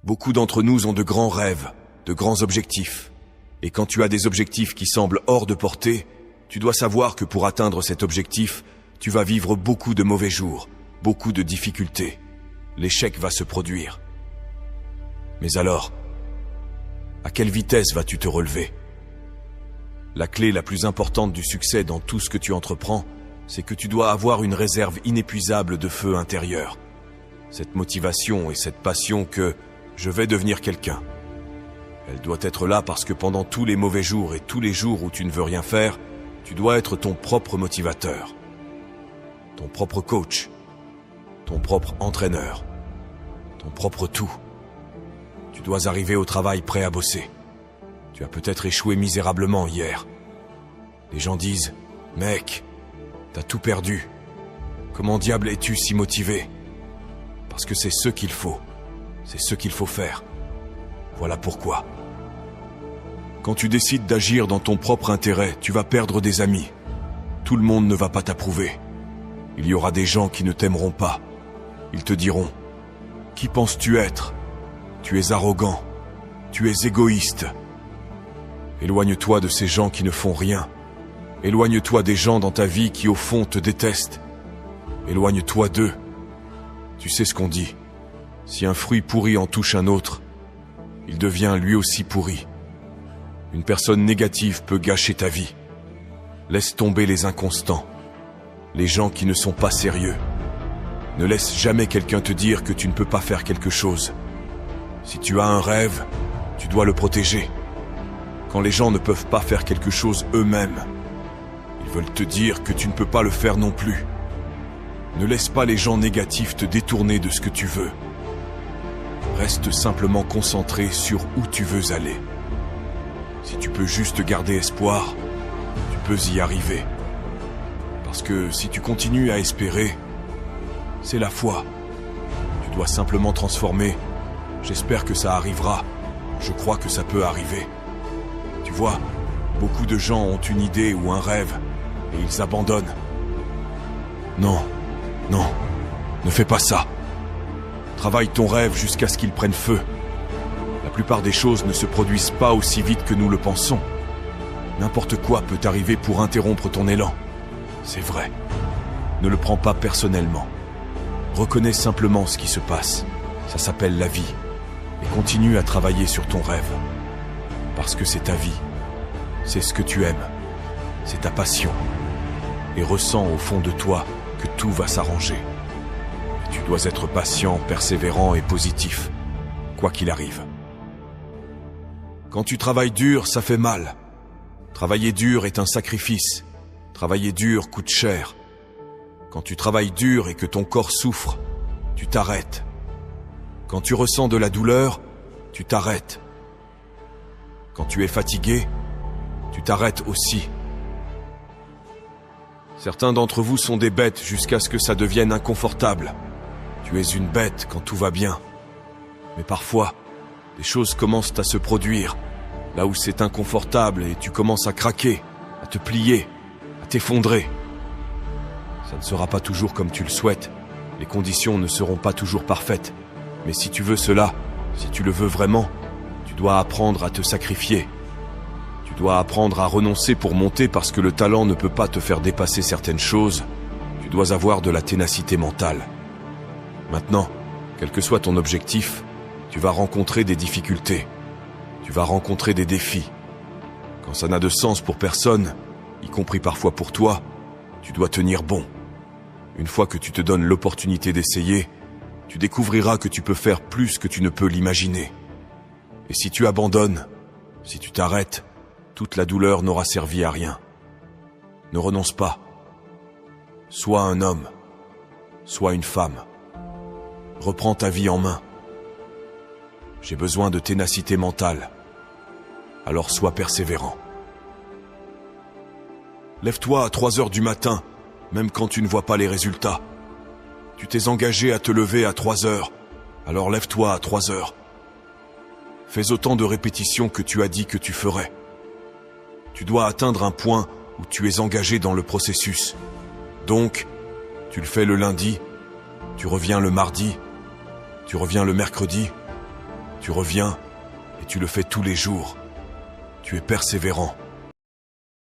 Beaucoup d'entre nous ont de grands rêves, de grands objectifs. Et quand tu as des objectifs qui semblent hors de portée, tu dois savoir que pour atteindre cet objectif, tu vas vivre beaucoup de mauvais jours, beaucoup de difficultés. L'échec va se produire. Mais alors, à quelle vitesse vas-tu te relever ? La clé la plus importante du succès dans tout ce que tu entreprends, c'est que tu dois avoir une réserve inépuisable de feu intérieur. Cette motivation et cette passion que je vais devenir quelqu'un. Elle doit être là parce que pendant tous les mauvais jours et tous les jours où tu ne veux rien faire, tu dois être ton propre motivateur, ton propre coach, ton propre entraîneur, ton propre tout. Tu dois arriver au travail prêt à bosser. Tu as peut-être échoué misérablement hier. Les gens disent « Mec, t'as tout perdu. Comment diable es-tu si motivé ?» Parce que c'est ce qu'il faut. C'est ce qu'il faut faire. Voilà pourquoi. Quand tu décides d'agir dans ton propre intérêt, tu vas perdre des amis. Tout le monde ne va pas t'approuver. Il y aura des gens qui ne t'aimeront pas. Ils te diront « Qui penses-tu être ? Tu es arrogant. Tu es égoïste. » Éloigne-toi de ces gens qui ne font rien. Éloigne-toi des gens dans ta vie qui au fond te détestent. Éloigne-toi d'eux. Tu sais ce qu'on dit. Si un fruit pourri en touche un autre, il devient lui aussi pourri. Une personne négative peut gâcher ta vie. Laisse tomber les inconstants, les gens qui ne sont pas sérieux. Ne laisse jamais quelqu'un te dire que tu ne peux pas faire quelque chose. Si tu as un rêve, tu dois le protéger. Quand les gens ne peuvent pas faire quelque chose eux-mêmes, ils veulent te dire que tu ne peux pas le faire non plus. Ne laisse pas les gens négatifs te détourner de ce que tu veux. Reste simplement concentré sur où tu veux aller. Si tu peux juste garder espoir, tu peux y arriver. Parce que si tu continues à espérer, c'est la foi. Tu dois simplement transformer. J'espère que ça arrivera. Je crois que ça peut arriver. Tu vois, beaucoup de gens ont une idée ou un rêve et ils abandonnent. Non, ne fais pas ça. Travaille ton rêve jusqu'à ce qu'il prenne feu. La plupart des choses ne se produisent pas aussi vite que nous le pensons. N'importe quoi peut arriver pour interrompre ton élan. C'est vrai. Ne le prends pas personnellement. Reconnais simplement ce qui se passe. Ça s'appelle la vie. Et continue à travailler sur ton rêve. Parce que c'est ta vie. C'est ce que tu aimes. C'est ta passion. Et ressens au fond de toi que tout va s'arranger. Tu dois être patient, persévérant et positif, quoi qu'il arrive. Quand tu travailles dur, ça fait mal. Travailler dur est un sacrifice. Travailler dur coûte cher. Quand tu travailles dur et que ton corps souffre, tu t'arrêtes. Quand tu ressens de la douleur, tu t'arrêtes. Quand tu es fatigué, tu t'arrêtes aussi. Certains d'entre vous sont des bêtes jusqu'à ce que ça devienne inconfortable. Tu es une bête quand tout va bien. Mais parfois, des choses commencent à se produire, là où c'est inconfortable et tu commences à craquer, à te plier, à t'effondrer. Ça ne sera pas toujours comme tu le souhaites. Les conditions ne seront pas toujours parfaites. Mais si tu veux cela, si tu le veux vraiment, tu dois apprendre à te sacrifier. Tu dois apprendre à renoncer pour monter parce que le talent ne peut pas te faire dépasser certaines choses. Tu dois avoir de la ténacité mentale. Maintenant, quel que soit ton objectif, tu vas rencontrer des difficultés. Tu vas rencontrer des défis. Quand ça n'a de sens pour personne, y compris parfois pour toi, tu dois tenir bon. Une fois que tu te donnes l'opportunité d'essayer, tu découvriras que tu peux faire plus que tu ne peux l'imaginer. Et si tu abandonnes, si tu t'arrêtes, toute la douleur n'aura servi à rien. Ne renonce pas. Sois un homme. Sois une femme. Reprends ta vie en main. J'ai besoin de ténacité mentale. Alors sois persévérant. Lève-toi à 3 heures du matin, même quand tu ne vois pas les résultats. Tu t'es engagé à te lever à 3 heures, alors lève-toi à 3 heures. Fais autant de répétitions que tu as dit que tu ferais. Tu dois atteindre un point où tu es engagé dans le processus. Donc, tu le fais le lundi, tu reviens le mardi, tu reviens le mercredi, Tu reviens et tu le fais tous les jours. Tu es persévérant.